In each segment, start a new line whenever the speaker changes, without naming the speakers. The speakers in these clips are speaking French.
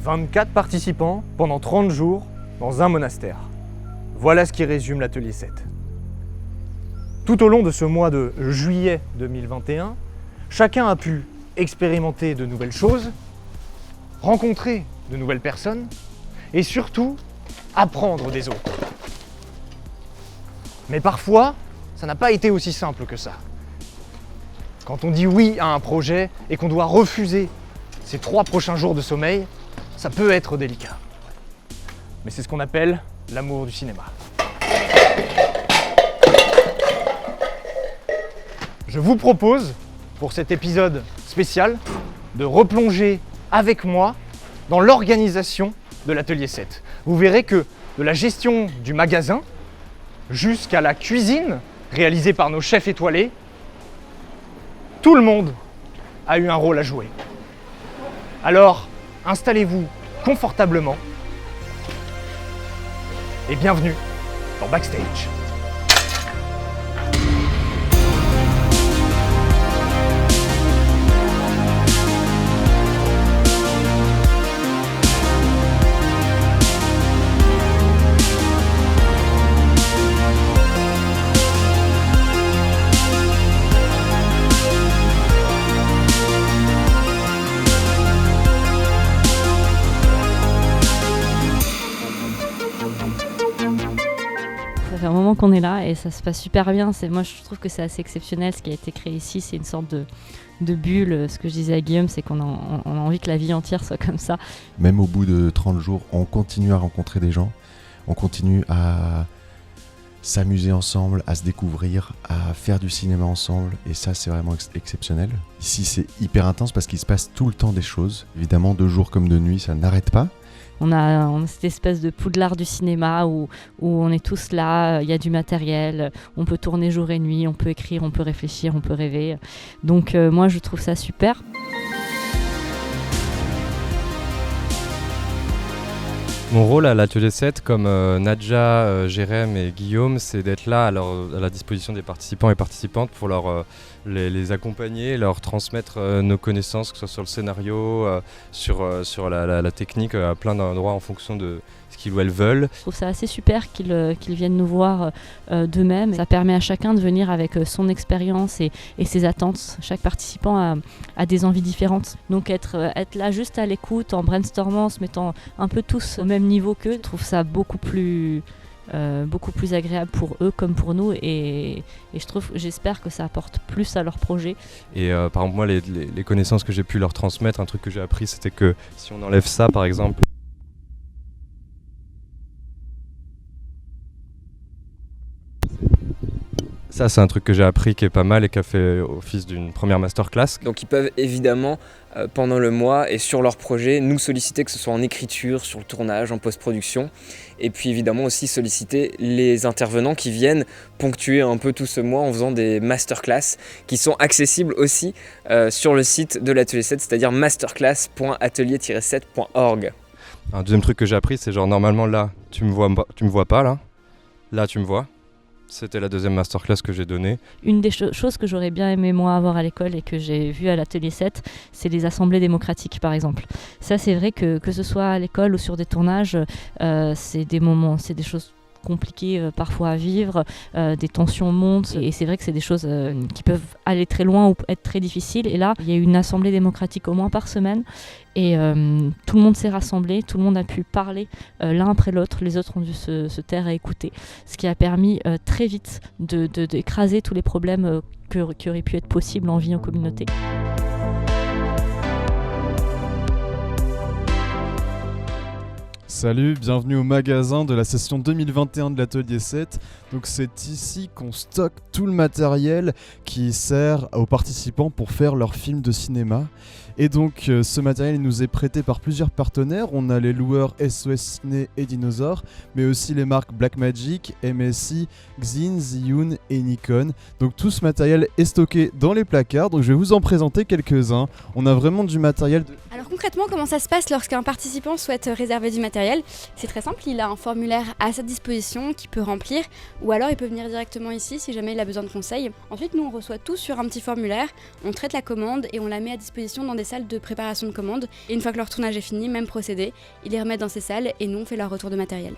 24 participants pendant 30 jours dans un monastère. Voilà ce qui résume l'atelier 7. Tout au long de ce mois de juillet 2021, chacun a pu expérimenter de nouvelles choses, rencontrer de nouvelles personnes et surtout apprendre des autres. Mais parfois, ça n'a pas été aussi simple que ça. Quand on dit oui à un projet et qu'on doit refuser ces 3 prochains jours de sommeil, ça peut être délicat. Mais c'est ce qu'on appelle l'amour du cinéma. Je vous propose, pour cet épisode spécial, de replonger avec moi dans l'organisation de l'atelier 7. Vous verrez que de la gestion du magasin jusqu'à la cuisine réalisée par nos chefs étoilés, tout le monde a eu un rôle à jouer. Alors, installez-vous confortablement et bienvenue dans Backstage.
Ça fait un moment qu'on est là et ça se passe super bien. Moi, je trouve que c'est assez exceptionnel ce qui a été créé ici. C'est une sorte de bulle. Ce que je disais à Guillaume, c'est qu'on a envie que la vie entière soit comme ça.
Même au bout de 30 jours, on continue à rencontrer des gens. On continue à s'amuser ensemble, à se découvrir, à faire du cinéma ensemble. Et ça, c'est vraiment exceptionnel. Ici, c'est hyper intense parce qu'il se passe tout le temps des choses. Évidemment, de jour comme de nuit, ça n'arrête pas.
On a cette espèce de poudlard du cinéma où on est tous là, il y a du matériel, on peut tourner jour et nuit, on peut écrire, on peut réfléchir, on peut rêver. Donc moi je trouve ça super.
Mon rôle à l'atelier 7, comme Nadja, Jérém et Guillaume, c'est d'être là à la disposition des participants et participantes pour les accompagner, leur transmettre nos connaissances, que ce soit sur le scénario, sur la technique, à plein d'endroits en fonction de ce qu'ils ou elles veulent.
Je trouve ça assez super qu'ils viennent nous voir d'eux-mêmes. Ça permet à chacun de venir avec son expérience et ses attentes. Chaque participant a des envies différentes. Donc être là juste à l'écoute, en brainstormant, en se mettant un peu tous au même niveau qu'eux, je trouve ça beaucoup plus agréable pour eux comme pour nous et j'espère que ça apporte plus à leur projet.
Et par exemple moi les connaissances que j'ai pu leur transmettre, un truc que j'ai appris, c'était que si on enlève ça par exemple, ça c'est un truc que j'ai appris qui est pas mal et qui a fait office d'une première masterclass.
Donc ils peuvent évidemment pendant le mois et sur leur projet nous solliciter, que ce soit en écriture, sur le tournage, en post-production, et puis évidemment aussi solliciter les intervenants qui viennent ponctuer un peu tout ce mois en faisant des masterclass qui sont accessibles aussi sur le site de l'Atelier 7, c'est-à-dire masterclass.atelier-7.org.
Un deuxième truc que j'ai appris, c'est genre normalement là tu me vois pas là tu me vois. C'était la deuxième masterclass que j'ai donnée.
Une des choses que j'aurais bien aimé moi avoir à l'école et que j'ai vu à l'atelier 7, c'est les assemblées démocratiques par exemple. Ça c'est vrai que ce soit à l'école ou sur des tournages, c'est des moments, c'est des choses compliquées parfois à vivre, des tensions montent et c'est vrai que c'est des choses qui peuvent aller très loin ou être très difficiles. Et là, il y a eu une assemblée démocratique au moins par semaine et tout le monde s'est rassemblé, tout le monde a pu parler l'un après l'autre, les autres ont dû se taire et écouter, ce qui a permis très vite d'écraser tous les problèmes qui auraient pu être possibles en vie en communauté.
Salut, bienvenue au magasin de la session 2021 de l'Atelier 7. Donc c'est ici qu'on stocke tout le matériel qui sert aux participants pour faire leur film de cinéma. Et donc ce matériel il nous est prêté par plusieurs partenaires. On a les loueurs SOS Ciné et Dinosaur, mais aussi les marques Blackmagic, MSI, Xin, Zhiyun et Nikon. Donc tout ce matériel est stocké dans les placards, donc je vais vous en présenter quelques-uns. On a vraiment du matériel
Alors concrètement, comment ça se passe lorsqu'un participant souhaite réserver du matériel ? C'est très simple, il a un formulaire à sa disposition qu'il peut remplir, ou alors il peut venir directement ici si jamais il a besoin de conseils. Ensuite, nous on reçoit tout sur un petit formulaire, on traite la commande et on la met à disposition dans des des salles de préparation de commandes. Et une fois que leur tournage est fini, même procédé, ils les remettent dans ces salles et nous on fait leur retour de matériel.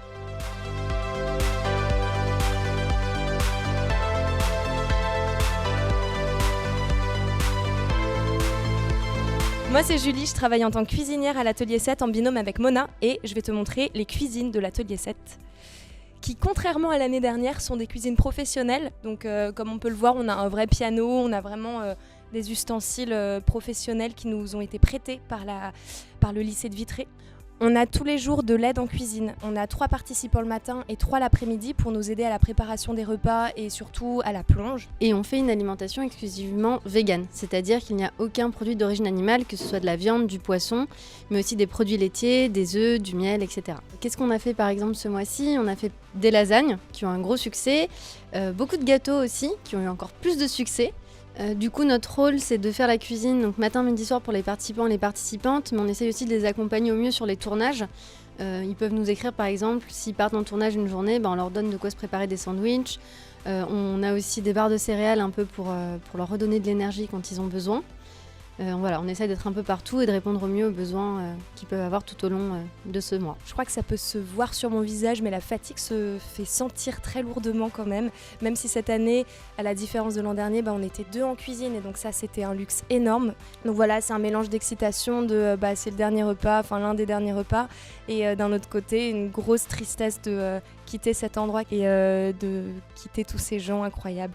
Moi c'est Julie, je travaille en tant que cuisinière à l'Atelier 7 en binôme avec Mona et je vais te montrer les cuisines de l'Atelier 7 qui, contrairement à l'année dernière, sont des cuisines professionnelles. Donc comme on peut le voir, on a un vrai piano, on a vraiment des ustensiles professionnels qui nous ont été prêtés par le lycée de Vitré. On a tous les jours de l'aide en cuisine. On a 3 participants le matin et 3 l'après-midi pour nous aider à la préparation des repas et surtout à la plonge.
Et on fait une alimentation exclusivement végane, c'est-à-dire qu'il n'y a aucun produit d'origine animale, que ce soit de la viande, du poisson, mais aussi des produits laitiers, des œufs, du miel, etc. Qu'est-ce qu'on a fait par exemple ce mois-ci ? On a fait des lasagnes qui ont un gros succès, beaucoup de gâteaux aussi qui ont eu encore plus de succès. Du coup, notre rôle, c'est de faire la cuisine donc matin, midi, soir pour les participants et les participantes, mais on essaye aussi de les accompagner au mieux sur les tournages. Ils peuvent nous écrire par exemple, s'ils partent en tournage une journée, on leur donne de quoi se préparer des sandwichs. On a aussi des barres de céréales un peu pour leur redonner de l'énergie quand ils ont besoin. On essaye d'être un peu partout et de répondre au mieux aux besoins qu'ils peuvent avoir tout au long de ce mois.
Je crois que ça peut se voir sur mon visage, mais la fatigue se fait sentir très lourdement quand même. Même si cette année, à la différence de l'an dernier, on était 2 en cuisine et donc ça c'était un luxe énorme. Donc voilà, c'est un mélange d'excitation de c'est le dernier repas, enfin l'un des derniers repas, et d'un autre côté une grosse tristesse de quitter cet endroit et de quitter tous ces gens incroyables.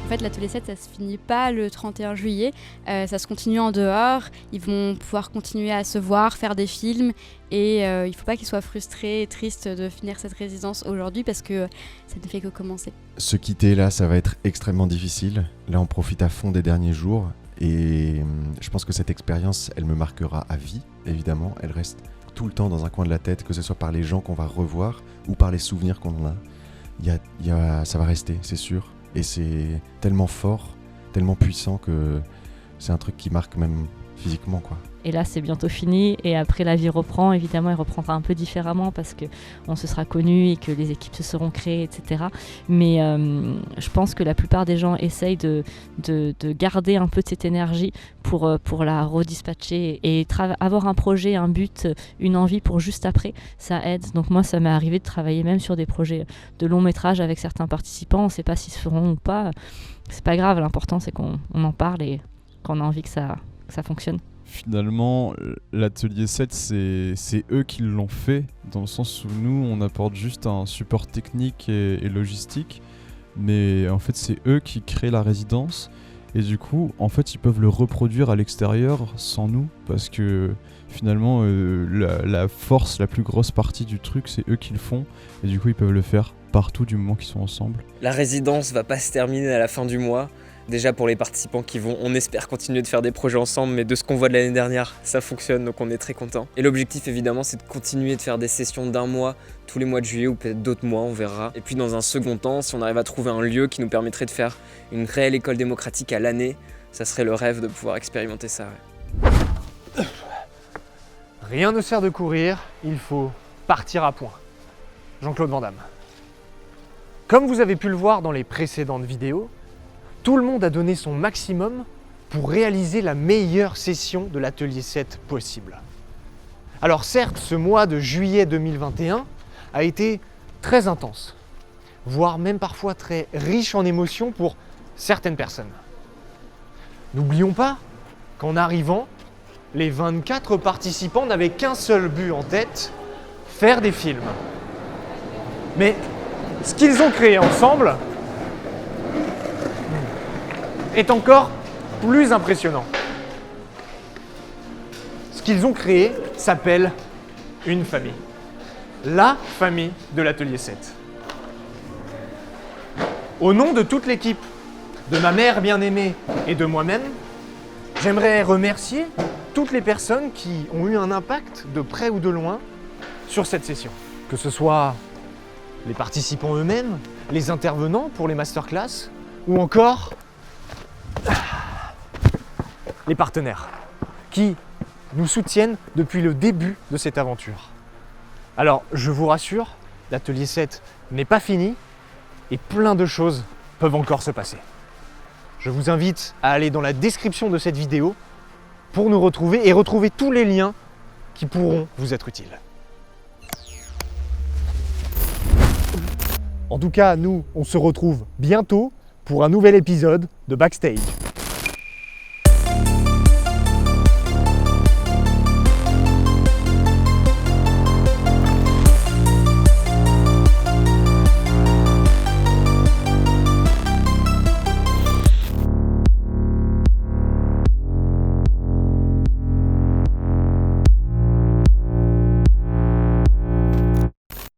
En fait, l'Atelier 7, ça se finit pas le 31 juillet, ça se continue en dehors, ils vont pouvoir continuer à se voir, faire des films, et il faut pas qu'ils soient frustrés et tristes de finir cette résidence aujourd'hui parce que ça ne fait que commencer.
Se quitter là, ça va être extrêmement difficile. Là, on profite à fond des derniers jours, et je pense que cette expérience, elle me marquera à vie, évidemment. Elle reste tout le temps dans un coin de la tête, que ce soit par les gens qu'on va revoir ou par les souvenirs qu'on en a. Ça va rester, c'est sûr. Et c'est tellement fort, tellement puissant que c'est un truc qui marque même physiquement, quoi.
Et là, c'est bientôt fini. Et après, la vie reprend. Évidemment, elle reprendra un peu différemment parce qu'on se sera connus et que les équipes se seront créées, etc. Mais je pense que la plupart des gens essayent de garder un peu de cette énergie pour la redispatcher et avoir un projet, un but, une envie pour juste après. Ça aide. Donc moi, ça m'est arrivé de travailler même sur des projets de long métrage avec certains participants. On ne sait pas s'ils se feront ou pas. C'est pas grave. L'important, c'est qu'on en parle et qu'on a envie que ça fonctionne.
Finalement, l'Atelier 7, c'est eux qui l'ont fait, dans le sens où nous, on apporte juste un support technique et logistique, mais en fait, c'est eux qui créent la résidence, et du coup, en fait, ils peuvent le reproduire à l'extérieur sans nous, parce que finalement, la force, la plus grosse partie du truc, c'est eux qui le font, et du coup, ils peuvent le faire partout du moment qu'ils sont ensemble.
La résidence va pas se terminer à la fin du mois. Déjà pour les participants qui vont, on espère continuer de faire des projets ensemble, mais de ce qu'on voit de l'année dernière, ça fonctionne, donc on est très contents. Et l'objectif évidemment, c'est de continuer de faire des sessions d'1 mois, tous les mois de juillet ou peut-être d'autres mois, on verra. Et puis dans un second temps, si on arrive à trouver un lieu qui nous permettrait de faire une réelle école démocratique à l'année, ça serait le rêve de pouvoir expérimenter ça. Ouais.
Rien ne sert de courir, il faut partir à point. Jean-Claude Van Damme. Comme vous avez pu le voir dans les précédentes vidéos, tout le monde a donné son maximum pour réaliser la meilleure session de l'Atelier 7 possible. Alors certes, ce mois de juillet 2021 a été très intense, voire même parfois très riche en émotions pour certaines personnes. N'oublions pas qu'en arrivant, les 24 participants n'avaient qu'un seul but en tête, faire des films. Mais ce qu'ils ont créé ensemble est encore plus impressionnant. Ce qu'ils ont créé s'appelle une famille. La famille de l'Atelier 7. Au nom de toute l'équipe, de ma mère bien-aimée et de moi-même, j'aimerais remercier toutes les personnes qui ont eu un impact de près ou de loin sur cette session. Que ce soit les participants eux-mêmes, les intervenants pour les masterclass, ou encore les partenaires qui nous soutiennent depuis le début de cette aventure. Alors, je vous rassure, l'Atelier 7 n'est pas fini et plein de choses peuvent encore se passer. Je vous invite à aller dans la description de cette vidéo pour nous retrouver et retrouver tous les liens qui pourront vous être utiles. En tout cas, nous, on se retrouve bientôt pour un nouvel épisode de Backstage.